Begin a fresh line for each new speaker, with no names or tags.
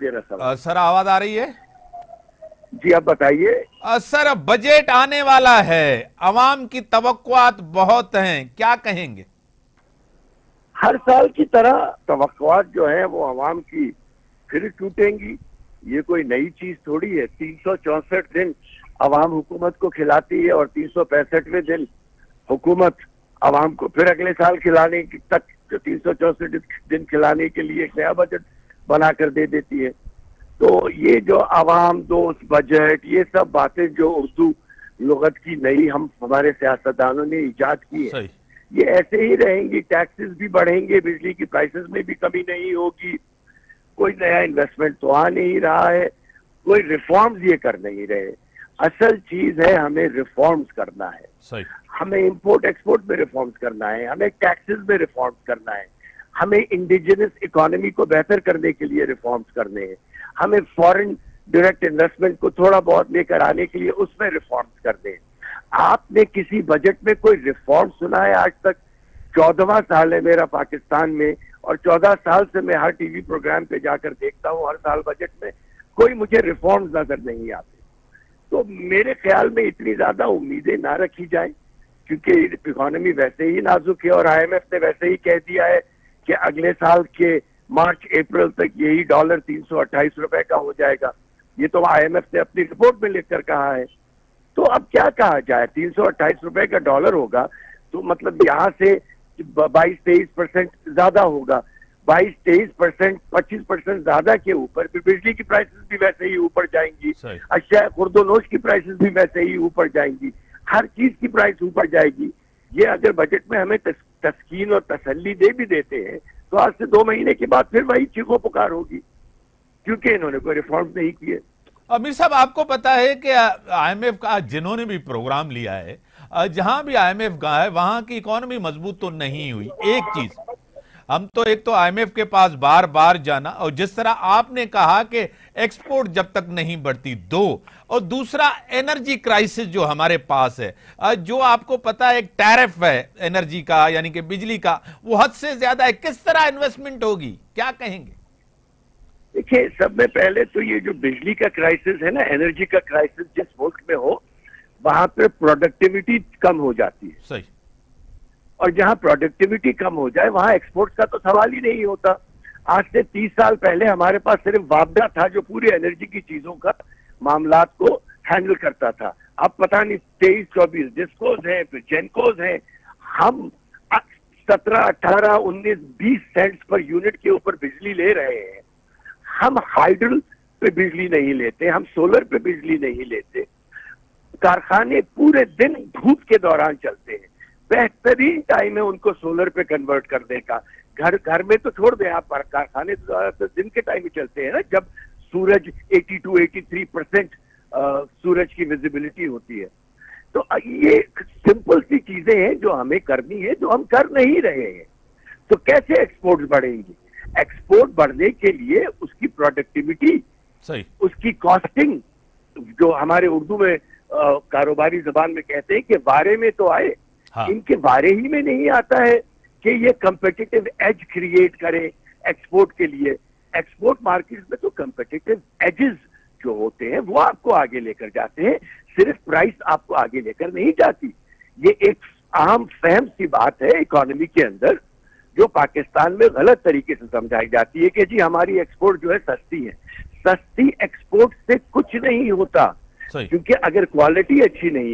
मेरा सवाल।
सर आवाज आ रही है?
जी आप बताइए।
सर बजट आने वाला है, अवाम की तवक्कुआत बहुत हैं, क्या कहेंगे?
हर साल की तरह तवक्कुआत जो है वो आवाम की फिर टूटेंगी। ये कोई नई चीज थोड़ी है। 364 दिन आवाम हुकूमत को खिलाती है और 365वें दिन हुकूमत आवाम को फिर अगले साल खिलाने तक 364 दिन खिलाने के लिए एक नया बजट बनाकर दे देती है। तो ये जो आवाम दोस्त बजट, ये सब बातें जो उर्दू लुगत की नई हम हमारे सियासतदानों ने इजाद की है,
सही।
ये ऐसे ही रहेंगी। टैक्सेस भी बढ़ेंगे, बिजली की प्राइसेस में भी कमी नहीं होगी, कोई नया इन्वेस्टमेंट तो आ नहीं रहा है, कोई रिफॉर्म्स ये कर नहीं रहे। असल चीज है हमें रिफॉर्म्स करना है,
सही।
हमें इंपोर्ट एक्सपोर्ट में रिफॉर्म्स करना है, हमें टैक्सेस में रिफॉर्म्स करना है, हमें इंडिजिनस इकोनॉमी को बेहतर करने के लिए रिफॉर्म्स करने हैं, हमें फॉरेन डायरेक्ट इन्वेस्टमेंट को थोड़ा बहुत लेकर आने के लिए उसमें रिफॉर्म्स करने हैं। आपने किसी बजट में कोई रिफॉर्म सुना है आज तक? 14वां साल है मेरा पाकिस्तान में और 14 साल से मैं हर टीवी प्रोग्राम पे जाकर देखता हूँ, हर साल बजट में कोई मुझे रिफॉर्म्स नजर नहीं आते। तो मेरे ख्याल में इतनी ज्यादा उम्मीदें ना रखी जाए, क्योंकि इकोनॉमी वैसे ही नाजुक है और आईएमएफ ने वैसे ही कह दिया है कि अगले साल के मार्च अप्रैल तक यही डॉलर 328 रुपए का हो जाएगा। ये तो आईएमएफ ने अपनी रिपोर्ट में लिखकर कहा है। तो अब क्या कहा जाए, 328 रुपए का डॉलर होगा तो मतलब यहाँ से 22-23% ज्यादा होगा। 22-23%, 25% ज्यादा के ऊपर फिर बिजली की प्राइसेस भी वैसे ही ऊपर जाएंगी, अशिया खुर्दोनोश की प्राइसेस भी वैसे ही ऊपर जाएंगी, हर चीज की प्राइस ऊपर जाएगी। ये अगर बजट में हमें तस्कीन और तसल्ली दे भी देते हैं तो आज से 2 महीने के बाद फिर वही चीखो पुकार होगी, क्योंकि इन्होंने कोई रिफॉर्म नहीं किए।
अमीर साहब, आपको पता है कि आईएमएफ का जिन्होंने भी प्रोग्राम लिया है, जहां भी आईएमएफ गया है वहां की इकोनॉमी मजबूत तो नहीं हुई। एक चीज हम तो, एक तो आईएमएफ के पास बार बार जाना, और जिस तरह आपने कहा कि एक्सपोर्ट जब तक नहीं बढ़ती, और दूसरा एनर्जी क्राइसिस जो हमारे पास है, जो आपको पता है एक टैरिफ है एनर्जी का, यानी कि बिजली का, वो हद से ज्यादा है। किस तरह इन्वेस्टमेंट होगी, क्या कहेंगे?
देखिए, सब में पहले तो ये जो बिजली का क्राइसिस है ना, एनर्जी का क्राइसिस जिस मुल्क में हो वहां पर प्रोडक्टिविटी कम हो जाती है।
सही।
और जहां प्रोडक्टिविटी कम हो जाए वहां एक्सपोर्ट का तो सवाल ही नहीं होता। आज से 30 साल पहले हमारे पास सिर्फ वापडा था जो पूरी एनर्जी की चीजों का मामलात को हैंडल करता था। अब पता नहीं 23-24 डिस्कोज हैं, फिर जेनकोज हैं। हम 17, 18, 19, 20 सेंट्स पर यूनिट के ऊपर बिजली ले रहे हैं। हम हाइडल पे बिजली नहीं लेते, हम सोलर पे बिजली नहीं लेते। कारखाने पूरे दिन धूप के दौरान चलते हैं, बेहतरीन टाइम है उनको सोलर पे कन्वर्ट करने का। घर में तो छोड़ दें आप, कारखाने तो दिन के टाइम में चलते हैं ना, जब सूरज 82-83% सूरज की विजिबिलिटी होती है। तो ये सिंपल सी चीजें हैं जो हमें करनी है, जो हम कर नहीं रहे हैं। तो कैसे एक्सपोर्ट बढ़ेंगी? एक्सपोर्ट बढ़ने के लिए उसकी प्रोडक्टिविटी,
सही,
उसकी कॉस्टिंग, जो हमारे उर्दू में कारोबारी जबान में कहते हैं कि वारे में तो आए। हाँ। इनके वारे ही में नहीं आता है कि ये कंपेटिटिव एज क्रिएट करें एक्सपोर्ट के लिए। एक्सपोर्ट मार्केट में तो कंपेटिटिव एजेस जो होते हैं वो आपको आगे लेकर जाते हैं, सिर्फ प्राइस आपको आगे लेकर नहीं जाती। ये एक आम फहम सी बात है इकोनॉमी के अंदर, जो पाकिस्तान में गलत तरीके से समझाई जाती है कि जी हमारी एक्सपोर्ट जो है सस्ती है। सस्ती एक्सपोर्ट से कुछ नहीं होता, क्योंकि अगर क्वालिटी अच्छी नहीं